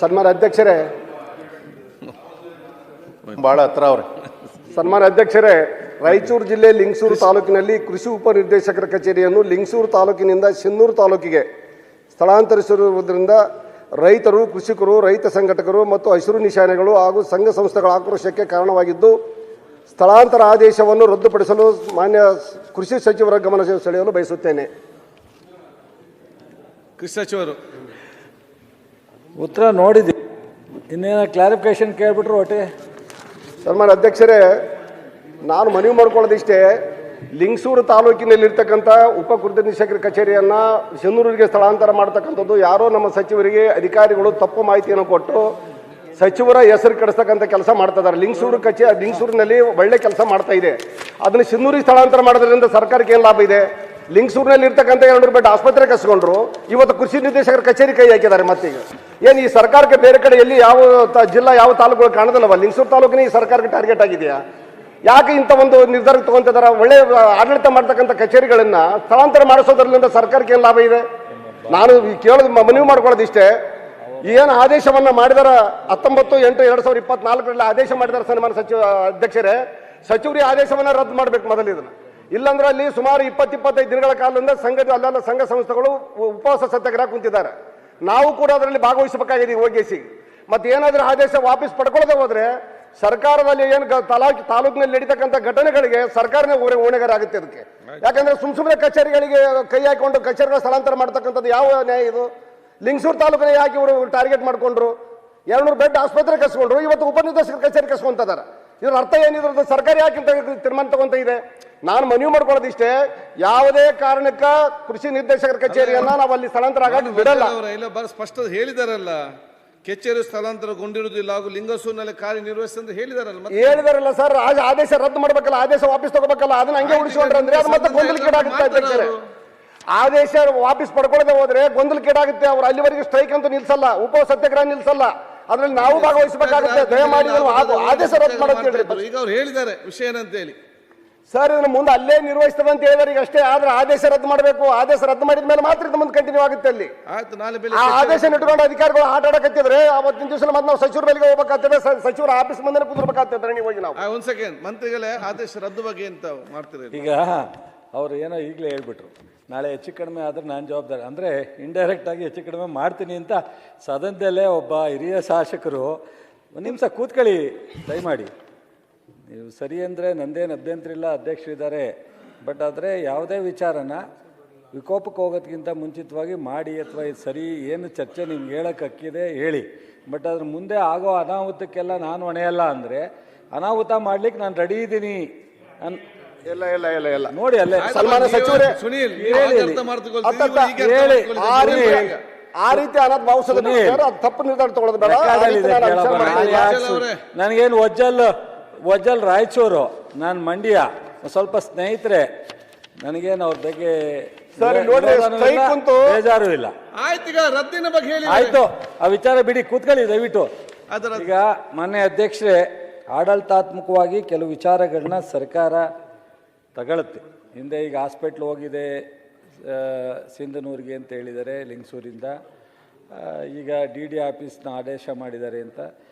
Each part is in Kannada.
ಸನ್ಮಾನ್ಯ ಅಧ್ಯಕ್ಷರೇ, ಭಾಳ ಹತ್ರ ಅವ್ರೆ. ಸನ್ಮಾನ್ಯ ಅಧ್ಯಕ್ಷರೇ, ರಾಯಚೂರು ಜಿಲ್ಲೆ ಲಿಂಗಸೂರು ತಾಲೂಕಿನಲ್ಲಿ ಕೃಷಿ ಉಪನಿರ್ದೇಶಕರ ಕಚೇರಿಯನ್ನು ಲಿಂಗಸೂರು ತಾಲೂಕಿನಿಂದ ಸಿನ್ನೂರು ತಾಲೂಕಿಗೆ ಸ್ಥಳಾಂತರಿಸಿರುವುದರಿಂದ ರೈತರು, ಕೃಷಿಕರು, ರೈತ ಸಂಘಟಕರು ಮತ್ತು ಹಸಿರು ನಿಶಾನೆಗಳು ಹಾಗೂ ಸಂಘ ಸಂಸ್ಥೆಗಳ ಆಕ್ರೋಶಕ್ಕೆ ಕಾರಣವಾಗಿದ್ದು, ಸ್ಥಳಾಂತರ ಆದೇಶವನ್ನು ರದ್ದುಪಡಿಸಲು ಮಾನ್ಯ ಕೃಷಿ ಸಚಿವರ ಗಮನ ಸೆಳೆಯಲು ಬಯಸುತ್ತೇನೆ. ಕೃಷಿ ಸಚಿವರು ಉತ್ತರ ನೋಡಿದ್ವಿ, ಇನ್ನೇನು ಕ್ಲಾರಿಫಿಕೇಶನ್ ಕೇಳ್ಬಿಟ್ರು ಒಟ್ಟೆ. ಸನ್ಮಾನ್ಯ ಅಧ್ಯಕ್ಷರೇ, ನಾನು ಮನವಿ ಮಾಡ್ಕೊಳ್ಳೋದಿಷ್ಟೇ, ಲಿಂಗಸೂರು ತಾಲೂಕಿನಲ್ಲಿರ್ತಕ್ಕಂಥ ಉಪ ನಿರ್ದೇಶಕರ ಕಚೇರಿಯನ್ನು ಸಿನ್ನೂರಿಗೆ ಸ್ಥಳಾಂತರ ಮಾಡ್ತಕ್ಕಂಥದ್ದು ಯಾರೋ ನಮ್ಮ ಸಚಿವರಿಗೆ ಅಧಿಕಾರಿಗಳು ತಪ್ಪು ಮಾಹಿತಿಯನ್ನು ಕೊಟ್ಟು ಸಚಿವರ ಹೆಸರು ಕೆಡಿಸ್ತಕ್ಕಂಥ ಕೆಲಸ ಮಾಡ್ತಾ ಇದ್ದಾರೆ. ಲಿಂಗಸೂರಿನಲ್ಲಿ ಒಳ್ಳೆ ಕೆಲಸ ಮಾಡ್ತಾ ಇದೆ, ಅದನ್ನು ಸಿನ್ನೂರಿಗೆ ಸ್ಥಳಾಂತರ ಮಾಡೋದ್ರಿಂದ ಸರ್ಕಾರಕ್ಕೆ ಏನು ಲಾಭ ಇದೆ? ಲಿಂಗಸೂರಿನಲ್ಲಿ ಇರ್ತಕ್ಕಂಥ 200 ಬೆಡ್ ಆಸ್ಪತ್ರೆ ಕಸ್ಕೊಂಡ್ರು, ಇವತ್ತು ಕೃಷಿ ನಿರ್ದೇಶಕರ ಕಚೇರಿ ಕೈ ಹಾಕಿದ್ದಾರೆ. ಮತ್ತೀಗ ಏನು ಈ ಸರ್ಕಾರಕ್ಕೆ ಬೇರೆ ಕಡೆ ಎಲ್ಲಿ ಯಾವ ಜಿಲ್ಲಾ ಯಾವ ತಾಲೂಕುಗಳು ಕಾಣೋದಿಲ್ಲವ? ಲಿಂಗಸೂರು ತಾಲೂಕಿನ ಈ ಸರ್ಕಾರಕ್ಕೆ ಟಾರ್ಗೆಟ್ ಆಗಿದೆಯಾ? ಯಾಕೆ ಇಂಥ ಒಂದು ನಿರ್ಧಾರ ತಗೊಂತಿದ್ದಾರೆ? ಒಳ್ಳೆ ಆಡಳಿತ ಮಾಡ್ತಕ್ಕಂಥ ಕಚೇರಿಗಳನ್ನ ಸ್ಥಳಾಂತರ ಮಾಡಿಸೋದ್ರಿಂದ ಸರ್ಕಾರಕ್ಕೆ ಏನು ಲಾಭ ಇದೆ? ನಾನು ಕೇಳೋದು ಮನವಿ ಮಾಡ್ಕೊಳ್ಳೋದಿಷ್ಟೇ, ಏನು ಆದೇಶವನ್ನ ಮಾಡಿದಾರ 19/8/2024 ಆದೇಶ ಮಾಡಿದಾರೆ ಸನ್ಮಾನ್ಯ ಅಧ್ಯಕ್ಷರೇ, ಸಚಿವರಿಗೆ ಆದೇಶವನ್ನ ರದ್ದು ಮಾಡ್ಬೇಕು ಮೊದಲು ಇದನ್ನ. ಇಲ್ಲಾಂದ್ರೆ ಅಲ್ಲಿ ಸುಮಾರು 20-25 ದಿನಗಳ ಕಾಲದಿಂದ ಅಲ್ಲೆಲ್ಲ ಸಂಘ ಸಂಸ್ಥೆಗಳು ಉಪವಾಸ ಸತ್ಯಾಗ್ರಹ ಕುಂತಿದ್ದಾರೆ. ನಾವು ಕೂಡ ಅದರಲ್ಲಿ ಭಾಗವಹಿಸಬೇಕಾಗಿದೆ ಹೋಗಿಸಿ. ಮತ್ತೆ ಏನಾದ್ರೂ ಆದೇಶ ವಾಪಸ್ ಪಡ್ಕೊಳ್ಳದೆ ಹೋದ್ರೆ ಸರ್ಕಾರದಲ್ಲಿ ಏನು ತಾಲೂಕಿನಲ್ಲಿ ನಡೀತಕ್ಕಂಥ ಘಟನೆಗಳಿಗೆ ಸರ್ಕಾರನೇ ಹೊಣೆಗಾರ ಆಗುತ್ತೆ ಅದಕ್ಕೆ. ಯಾಕಂದ್ರೆ ಸುಮ್ಮನೆ ಕಚೇರಿಗಳಿಗೆ ಕೈ ಹಾಕೊಂಡು ಕಚೇರಿಗಳ ಸ್ಥಳಾಂತರ ಮಾಡ್ತಕ್ಕಂಥದ್ದು ಯಾವ ನ್ಯಾಯ ಇದು? ಲಿಂಗಸೂರು ತಾಲೂಕಿನ ಯಾಕೆ ಇವರು ಟಾರ್ಗೆಟ್ ಮಾಡ್ಕೊಂಡ್ರು? 200 ಬೆಡ್ ಆಸ್ಪತ್ರೆ ಕಸ್ಕೊಂಡ್ರು, ಇವತ್ತು ಉಪನಿರ್ದೇಶಕರ ಕಚೇರಿ ಕಸ್ಕೊಂತಿದ್ದಾರೆ. ಇದ್ರ ಅರ್ಥ ಏನಿದ್ರು? ಸರ್ಕಾರ ಯಾಕೆ ತೀರ್ಮಾನ ತಗೊಂತ ಇದೆ? ನಾನು ಮನವಿ ಮಾಡ್ಕೊಳ್ಳೋದಿಷ್ಟೇ, ಯಾವುದೇ ಕಾರಣಕ್ಕ ಕೃಷಿ ನಿರ್ದೇಶಕರ ಕಚೇರಿಯನ್ನ ನಾವು ಅಲ್ಲಿ ಸ್ಥಳಾಂತರ ಆಗಕ್ಕೆ ಬಿಡಲ್ಲ. ಸ್ಪಷ್ಟ ಹೇಳಿದಾರಲ್ಲ, ಕಚೇರಿ ಸ್ಥಳಾಂತರಗೊಂಡಿರುವುದಿಲ್ಲ ಹಾಗೂ ಲಿಂಗಸೂರಿನಲ್ಲಿ ಕಾರ್ಯನಿರ್ವಹಿಸಿ ಹೇಳಿದಾರಲ್ಲ ಸರ್. ಆದೇಶ ರದ್ದು ಮಾಡ್ಬೇಕಲ್ಲ, ಆದೇಶ ವಾಪಸ್ ತಗೋಬೇಕಲ್ಲ, ಅದನ್ನ ಹಂಗೆ ಉಳಿಸ್ಕೊಂಡ್ರೆ ಅಂದ್ರೆ ಅದು ಮತ್ತೆ ಗೊಂದಲಕ್ಕೀಡಾಗುತ್ತೆ ಅಧ್ಯಕ್ಷರೇ. ಆದೇಶ ವಾಪಸ್ ಪಡ್ಕೊಳ್ಳದೆ ಹೋದ್ರೆ ಗೊಂದಲಕ್ಕೀಡಾಗುತ್ತೆ. ಅವ್ರು ಅಲ್ಲಿವರೆಗೆ ಸ್ಟ್ರೈಕ್ ಅಂತೂ ನಿಲ್ಸಲ್ಲ, ಉಪವಾಸ ಸತ್ಯಾಗ್ರಹ ನಿಲ್ಸಲ್ಲ, ಅದ್ರಲ್ಲಿ ನಾವು ಭಾಗವಹಿಸಬೇಕಾಗುತ್ತೆ. ದಯಮಾಡಿ ಆದೇಶ ರದ್ದು ಮಾಡೋದು ಈಗ ಅವ್ರು ಹೇಳಿದ್ದಾರೆ ವಿಷಯ ಏನಂತ ಹೇಳಿ ಸರ್. ಇದನ್ನ ಮುಂದೆ ಅಲ್ಲೇ ನಿರ್ವಹಿಸ್ತದೆ ಅಂತ ಹೇಳಿದಾರೆ ಈಗ ಅಷ್ಟೇ. ಆದ್ರೆ ಆದೇಶ ರದ್ದು ಮಾಡಬೇಕು. ಆದೇಶ ರದ್ದು ಮಾಡಿದ ಮೇಲೆ ಮಾತ್ರ ಇದು ಮುಂದೆ ಕಂಟಿನ್ಯೂ ಆಗುತ್ತೆ. ಅಲ್ಲಿ ಆ ಆದೇಶ ಇಟ್ಕೊಂಡು ಅಧಿಕಾರಿಗಳು ಆಟ ಆಡಕತ್ತಿದ್ರೆ ಅವತ್ತಿನ ದಿವಸ ಮತ್ತೆ ನಾವು ಸಚಿವರ ಬಳಿಗೆ ಹೋಗ್ಬೇಕಾಗ್ತದೆ, ಸಚಿವರ ಆಫೀಸ್ ಮುಂದೆ ಕುದುರ್ಬೇಕಾಗ್ತದೆ. ನೀವು ಹೋಗಿ ನಾವು ಒಂದ್ ಸೆಕೆಂಡ್, ಮಂತ್ರಿಗಳೇ ಆದೇಶ ರದ್ದು ಬಗ್ಗೆ ಅಂತ ಮಾಡ್ತೀರಿ? ಈಗ ಅವ್ರು ಏನೋ ಈಗಲೇ ಹೇಳ್ಬಿಟ್ರು, ನಾಳೆ ಹೆಚ್ಚು ಕಡಿಮೆ ಆದ್ರೆ ನಾನು ಜವಾಬ್ದಾರಿ, ಅಂದರೆ ಇಂಡೈರೆಕ್ಟಾಗಿ ಹೆಚ್ಚು ಕಡಿಮೆ ಮಾಡ್ತೀನಿ ಅಂತ ಸದನದಲ್ಲೇ ಒಬ್ಬ ಹಿರಿಯ ಶಾಸಕರು. ಒಂದು ನಿಮಿಷ ಕೂತ್ಕೊಳ್ಳಿ ದಯಮಾಡಿ. ನೀವು ಸರಿ ಅಂದರೆ ನಂದೇನು ಅಭ್ಯಂತರ ಇಲ್ಲ, ಅಧ್ಯಕ್ಷರಿದ್ದಾರೆ. ಬಟ್ ಆದರೆ ಯಾವುದೇ ವಿಚಾರನ ವಿಕೋಪಕ್ಕೆ ಹೋಗೋದಕ್ಕಿಂತ ಮುಂಚಿತವಾಗಿ ಮಾಡಿ, ಅಥವಾ ಇದು ಸರಿ ಏನು ಚರ್ಚೆ ನಿಮ್ಗೆ ಹೇಳೋಕ್ಕೆ ಹಕ್ಕಿದೆ ಹೇಳಿ. ಬಟ್ ಅದ್ರ ಮುಂದೆ ಆಗೋ ಅನಾಹುತಕ್ಕೆಲ್ಲ ನಾನು ಹೊಣೆಯಲ್ಲ ಅಂದರೆ ಅನಾಹುತ ಮಾಡ್ಲಿಕ್ಕೆ ನಾನು ರೆಡಿ ಇದ್ದೀನಿ ಇಲ್ಲ ಇಲ್ಲ ಇಲ್ಲ ಇಲ್ಲ ನೋಡಿ ಅಲ್ಲೇ ಸನ್ಮಾನ್ಯ ಸಚಿವರೇ ಸುನೀಲ್ ಆ ರೀತಿ ಅನಾಥ ಭಾವಿಸೋದು ತಪ್ಪು ನಿರ್ಧಾರ ತಗೊಳ್ಳೋದು ಬೇಡ. ನನಗೇನು ಒಜ್ಜಲ್ ರಾಯಚೂರು, ನಾನು ಮಂಡ್ಯ, ಸ್ವಲ್ಪ ಸ್ನೇಹಿತರೆ, ನನಗೇನು ಅವ್ರ ಬಗ್ಗೆ ಬೇಜಾರು ಇಲ್ಲ. ಆಯ್ತು, ರದ್ದಿನ ಬಗ್ಗೆ ಹೇಳಿ ಆಯ್ತು, ಆ ವಿಚಾರ ಬಿಡಿ, ಕೂತ್ಕೊಳ್ಳಿ ದಯವಿಟ್ಟು. ಈಗ ಮಾನ್ಯ ಅಧ್ಯಕ್ಷರೇ, ಆಡಳಿತಾತ್ಮಕವಾಗಿ ಕೆಲವು ವಿಚಾರಗಳನ್ನ ಸರ್ಕಾರ ತಗೊಳುತ್ತೆ. ಹಿಂದೆ ಈಗ ಹಾಸ್ಪಿಟ್ಲ್ ಹೋಗಿದೆ ಸಿಂಧನೂರಿಗೆ ಅಂತ ಹೇಳಿದ್ದಾರೆ ಲಿಂಗಸೂರಿಂದ. ಈಗ DD ಆಫೀಸ್ನ ಆದೇಶ ಮಾಡಿದ್ದಾರೆ ಅಂತ.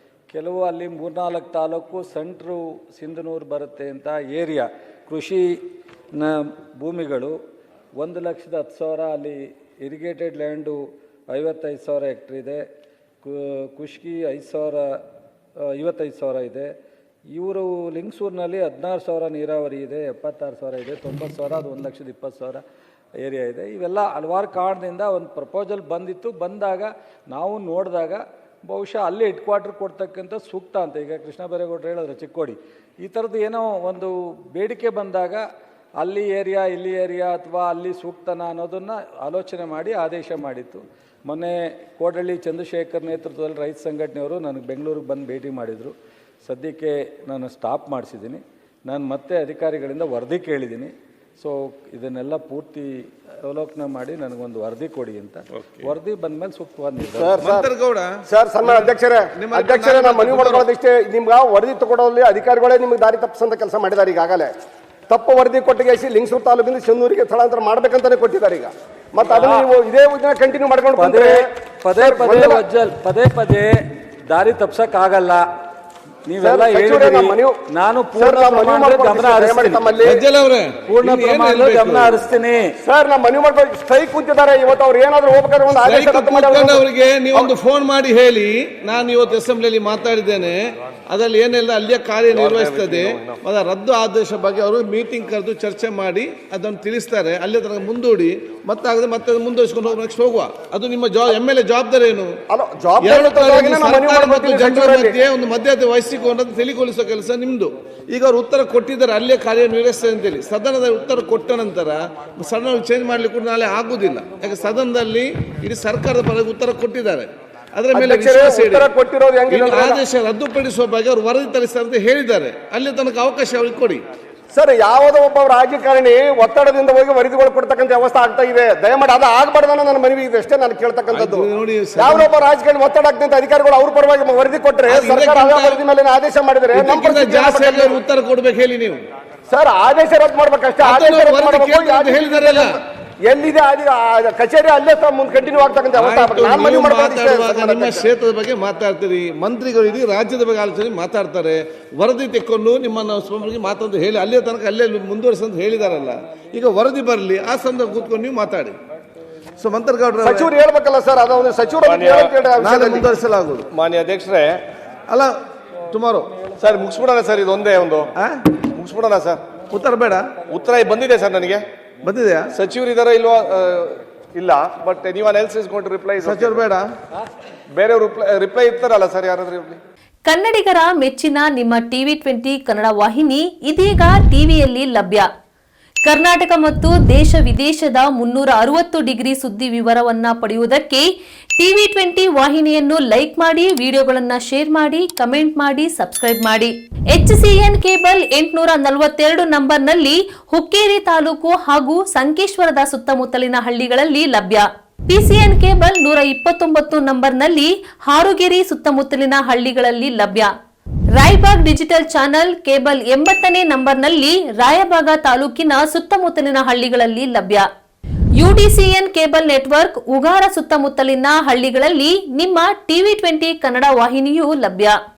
ಕೆಲವು ಅಲ್ಲಿ 3-4 ತಾಲೂಕು ಸೆಂಟ್ರು ಸಿಂಧನೂರು ಬರುತ್ತೆ ಅಂತ ಏರಿಯಾ ಕೃಷಿನ ಭೂಮಿಗಳು 1,10,000 ಅಲ್ಲಿ ಇರಿಗೇಟೆಡ್ ಲ್ಯಾಂಡು 55,000 ಹೆಕ್ಟ್ರ್ ಇದೆ. ಕುಷ್ಕಿ 55,000 ಇದೆ. ಇವರು ಲಿಂಗಸೂರಿನಲ್ಲಿ 16,000 ನೀರಾವರಿ ಇದೆ, 76,000 ಇದೆ, 90,000 ಅದು 1,20,000 ಏರಿಯಾ ಇದೆ. ಇವೆಲ್ಲ ಹಲವಾರು ಕಾರಣದಿಂದ ಒಂದು ಪ್ರಪೋಸಲ್ ಬಂದಾಗ ನಾವು ನೋಡಿದಾಗ ಬಹುಶಃ ಅಲ್ಲಿ ಹೆಡ್ ಕ್ವಾರ್ಟರ್ ಕೊಡ್ತಕ್ಕಂಥ ಸೂಕ್ತ ಅಂತ. ಈಗ ಕೃಷ್ಣ ಬೈರೇಗೌಡರು ಹೇಳಿದ್ರೆ ಚಿಕ್ಕೋಡಿ, ಈ ಥರದ್ದು ಏನೋ ಒಂದು ಬೇಡಿಕೆ ಬಂದಾಗ ಅಲ್ಲಿ ಏರಿಯಾ ಇಲ್ಲಿ ಏರಿಯಾ ಅಥವಾ ಅಲ್ಲಿ ಸೂಕ್ತನ ಅನ್ನೋದನ್ನು ಆಲೋಚನೆ ಮಾಡಿ ಆದೇಶ ಮಾಡಿತ್ತು. ಮೊನ್ನೆ ಕೋಡಳ್ಳಿ ಚಂದ್ರಶೇಖರ್ ನೇತೃತ್ವದಲ್ಲಿ ರೈತ ಸಂಘಟನೆಯವರು ನನಗೆ ಬೆಂಗಳೂರಿಗೆ ಬಂದು ಭೇಟಿ ಮಾಡಿದರು. ಸದ್ಯಕ್ಕೆ ನಾನು ಸ್ಟಾಪ್ ಮಾಡಿಸಿದ್ದೀನಿ. ನಾನು ಮತ್ತೆ ಅಧಿಕಾರಿಗಳಿಂದ ವರದಿ ಕೇಳಿದ್ದೀನಿ. ಸೊ ಇದನ್ನೆಲ್ಲ ಪೂರ್ತಿ ಅವಲೋಕನ ಮಾಡಿ ನನಗೊಂದು ವರದಿ ಕೊಡಿ ಅಂತ. ವರದಿ ಬಂದ್ಮೇಲೆ ಸೂಕ್ತವಾದ ಸರ್. ಸನ್ಮಾನ್ಯ ಅಧ್ಯಕ್ಷರೇ, ನಾವು ಮನವಿ ಮಾಡ್ಕೊಳ್ಳೋದಿಷ್ಟೇ, ನಿಮ್ಗೆ ವರದಿ ತಗೊಳ್ಳೋಲ್ಲಿ ಅಧಿಕಾರಿಗಳೇ ನಿಮ್ಗೆ ದಾರಿ ತಪ್ಪಿಸಂತ ಕೆಲಸ ಮಾಡಿದ್ದಾರೆ ಈಗಾಗಲೇ. ತಪ್ಪು ವರದಿ ಕೊಟ್ಟಿಗೆ ಲಿಂಗಸೂರು ತಾಲೂಕಿಂದ ಶೆನ್ನೂರಿಗೆ ಸ್ಥಳಾಂತರ ಮಾಡ್ಬೇಕಂತಾನೆ ಕೊಟ್ಟಿದ್ದಾರೆ ಈಗ. ಮತ್ತೆ ಅದನ್ನ ನೀವು ಇದೇ ದಿನ ಕಂಟಿನ್ಯೂ ಮಾಡ್ಕೊಂಡು ಪದೇ ಪದೇ ದಾರಿ ತಪ್ಸಕ್ ಆಗಲ್ಲ. ನೀವೆಲ್ಲ ನಾನು ಪೂರ್ಣ ಪ್ರಮಾಣದಲ್ಲಿ ಗಮನ ಹರಿಸ್ತೀನಿ ಸರ್. ನಮ್ಮ ಮನವಿ ಮಾಡ್ಕೊಂಡು ಸ್ಟ್ರೈಕ್ ಕುಂತಿದ್ದಾರೆ ಇವತ್ತು. ಅವ್ರು ಏನಾದ್ರು ಹೋಗ್ಬೇಕಾದ್ರೆ ಒಂದು ಆದೇಶ ಅವರಿಗೆ ನೀವೊಂದು ಫೋನ್ ಮಾಡಿ ಹೇಳಿ, ನಾನು ಇವತ್ತು ಅಸೆಂಬ್ಲಿಯಲ್ಲಿ ಮಾತಾಡಿದ್ದೇನೆ, ಅದರಲ್ಲಿ ಏನೆಲ್ಲ ಅಲ್ಲಿಯ ಕಾರ್ಯನಿರ್ವಹಿಸ್ತದೆ ಅದರ ರದ್ದು ಆದೇಶ ಬಗ್ಗೆ ಅವರು ಮೀಟಿಂಗ್ ಕರೆದು ಚರ್ಚೆ ಮಾಡಿ ಅದನ್ನು ತಿಳಿಸ್ತಾರೆ. ಅಲ್ಲೇ ತನಕ ಮುಂದೂಡಿ ಮತ್ತೆ ಮತ್ತೆ ಮುಂದುವರಿಸಿಕೊಂಡು ನೆಕ್ಸ್ಟ್ ಹೋಗುವ. ಅದು ನಿಮ್ಮ MLA ಜವಾಬ್ದಾರಿ ಏನು? ಜನರ ಮಧ್ಯೆ ಒಂದು ಮಧ್ಯತೆ ವಹಿಸಿಕೊಂಡು ತಿಳಿಗೊಳಿಸುವ ಕೆಲಸ ನಿಮ್ದು. ಈಗ ಅವ್ರು ಉತ್ತರ ಕೊಟ್ಟಿದ್ದಾರೆ, ಅಲ್ಲೇ ಕಾರ್ಯನಿರ್ವಹಿಸ್ತದೆ ಅಂತೇಳಿ. ಸದನದ ಉತ್ತರ ಕೊಟ್ಟ ನಂತರ ಸದನ ಚೇಂಜ್ ಮಾಡ್ಲಿಕ್ಕೆ ಕೂಡ ನಾಳೆ ಆಗುದಿಲ್ಲ. ಯಾಕೆ ಸದನದಲ್ಲಿ ಇಡೀ ಸರ್ಕಾರದ ಪರವಾಗಿ ಉತ್ತರ ಕೊಟ್ಟಿದ್ದಾರೆ. ಅದರ ಮೇಲೆ ಆದೇಶ ರದ್ದುಪಡಿಸುವ ಬಗ್ಗೆ ಅವರು ವರದಿ ತರಿಸ್ತಾರೆ ಅಂತ ಹೇಳಿದ್ದಾರೆ. ಅಲ್ಲಿ ತನಕ ಅವಕಾಶ ಅವ್ರಿಗೆ ಕೊಡಿ ಸರ್. ಯಾವುದೋ ಒಬ್ಬ ರಾಜಕಾರಣಿ ಒತ್ತಡದಿಂದ ಹೋಗಿ ವರದಿಗಳು ಕೊಡ್ತಕ್ಕಂಥ ವ್ಯವಸ್ಥೆ ಆಗ್ತಾ ಇದೆ. ದಯಮಾಡಿ ಅದು ಆಗ್ಬಾರ್ದನ್ನ ನನ್ನ ಮನವಿ ಇದೆ ಅಷ್ಟೇ ನಾನು ಕೇಳ್ತಕ್ಕಂಥದ್ದು. ಯಾವೊಬ್ಬ ರಾಜಕಾರಣಿ ಒತ್ತಡ ಆಗ್ತಂತ ಅಧಿಕಾರಿಗಳು ಅವ್ರ ಪರವಾಗಿ ವರದಿ ಕೊಟ್ಟರೆ ಸರ್ಕಾರ ವರದಿ ಮೇಲೆ ಆದೇಶ ಮಾಡಿದ್ರೆ ಉತ್ತರ ಕೊಡ್ಬೇಕು ಹೇಳಿ ನೀವು ಸರ್. ಆದೇಶ ರದ್ದು ಮಾಡ್ಬೇಕಷ್ಟೇ. ಆದೇಶ ರದ್ದು ಮಾಡಬೇಕು ಹೇಳಿದಾರಲ್ಲ. ಎಲ್ಲಿದೆ ಕಚೇರಿ ಅಲ್ಲೇ ಮುಂದೆ ಕಂಟಿನ್ಯೂ ಆಗ್ತಕ್ಕಂಥ ನಿಮ್ಮ ಕ್ಷೇತ್ರದ ಬಗ್ಗೆ ಮಾತಾಡ್ತೀರಿ, ಮಂತ್ರಿಗಳು ಇಡೀ ರಾಜ್ಯದ ಬಗ್ಗೆ ಆಲೋಚನೆ ಮಾತಾಡ್ತಾರೆ. ವರದಿ ತೆಕ್ಕೊಂಡು ನಿಮ್ಮನ್ನು ಮಾತಾಡೋದು ಹೇಳಿ ಅಲ್ಲೇ ತನಕ ಅಲ್ಲೇ ಮುಂದುವರಿಸಂತ ಹೇಳಿದಾರಲ್ಲ. ಈಗ ವರದಿ ಬರಲಿ, ಆ ಸಂದರ್ಭ ಕೂತ್ಕೊಂಡು ನೀವು ಮಾತಾಡಿ. ಸೊ ಮಂತ್ರಗೌಡ್ರ ಸಚಿವರು ಹೇಳ್ಬೇಕಲ್ಲ ಸರ್. ಅದೊಂದು ಸಚಿವರು ಮುಂದುವರಿಸಲಾಗುವುದು. ಮಾನ್ಯ ಅಧ್ಯಕ್ಷರೇ, ಅಲ್ಲ ಟುಮಾರೋ ಸರ್ ಮುಗಿಸ್ಬಿಡೋಣ ಸರ್. ಇದೊಂದೇ ಒಂದು ಮುಗಿಸ್ಬಿಡೋಣ ಸರ್. ಉತ್ತರ ಬೇಡ? ಉತ್ತರ ಬಂದಿದೆ ಸರ್, ನನಗೆ ಬಂದಿದೆಯಾ? ಸಚಿವರು ಇದಾರ ಇಲ್ವಾ? ಇಲ್ಲ. ಬಟ್ ನೀವನ್ else is going to reply. ಸಚಿವರು ಬೇಡ, ಬೇರೆಯವರು ರಿಪ್ಲೈ ಇರ್ತಾರಲ್ಲ ಸರ್, ಯಾರಾದ್ರೂ ಇರ್ಲಿ. ಕನ್ನಡಿಗರ ಮೆಚ್ಚಿನ ನಿಮ್ಮ TV20 ಕನ್ನಡ ವಾಹಿನಿ ಇದೀಗ ಟಿವಿಯಲ್ಲಿ ಲಭ್ಯ. ಕರ್ನಾಟಕ ಮತ್ತು ದೇಶ ವಿದೇಶದ 360 ಡಿಗ್ರಿ ಸುದ್ದಿ ವಿವರವನ್ನ ಪಡೆಯುವುದಕ್ಕೆ TV20 ವಾಹಿನಿಯನ್ನು ಲೈಕ್ ಮಾಡಿ, ವಿಡಿಯೋಗಳನ್ನು ಶೇರ್ ಮಾಡಿ, ಕಮೆಂಟ್ ಮಾಡಿ, ಸಬ್ಸ್ಕ್ರೈಬ್ ಮಾಡಿ. HCN ಕೇಬಲ್ 842 ನಂಬರ್ನಲ್ಲಿ ಹುಕ್ಕೇರಿ ತಾಲೂಕು ಹಾಗೂ ಸಂಕೇಶ್ವರದ ಸುತ್ತಮುತ್ತಲಿನ ಹಳ್ಳಿಗಳಲ್ಲಿ ಲಭ್ಯ. PCN ಕೇಬಲ್ 129 ನಂಬರ್ನಲ್ಲಿ ಹಾರುಗೆರೆ ಸುತ್ತಮುತ್ತಲಿನ ಹಳ್ಳಿಗಳಲ್ಲಿ ಲಭ್ಯ. ರಾಯಬಾಗ್ ಡಿಜಿಟಲ್ ಚಾನೆಲ್ ಕೇಬಲ್ 80ನೇ ನಂಬರ್ನಲ್ಲಿ ರಾಯಬಾಗ ತಾಲೂಕಿನ ಸುತ್ತಮುತ್ತಲಿನ ಹಳ್ಳಿಗಳಲ್ಲಿ ಲಭ್ಯ. UDCN ಕೇಬಲ್ ನೆಟ್ವರ್ಕ್ ಉಗಾರ ಸುತ್ತಮುತ್ತಲಿನ ಹಳ್ಳಿಗಳಲ್ಲಿ ನಿಮ್ಮ TV20 ಕನ್ನಡ ವಾಹಿನಿಯೂ ಲಭ್ಯ.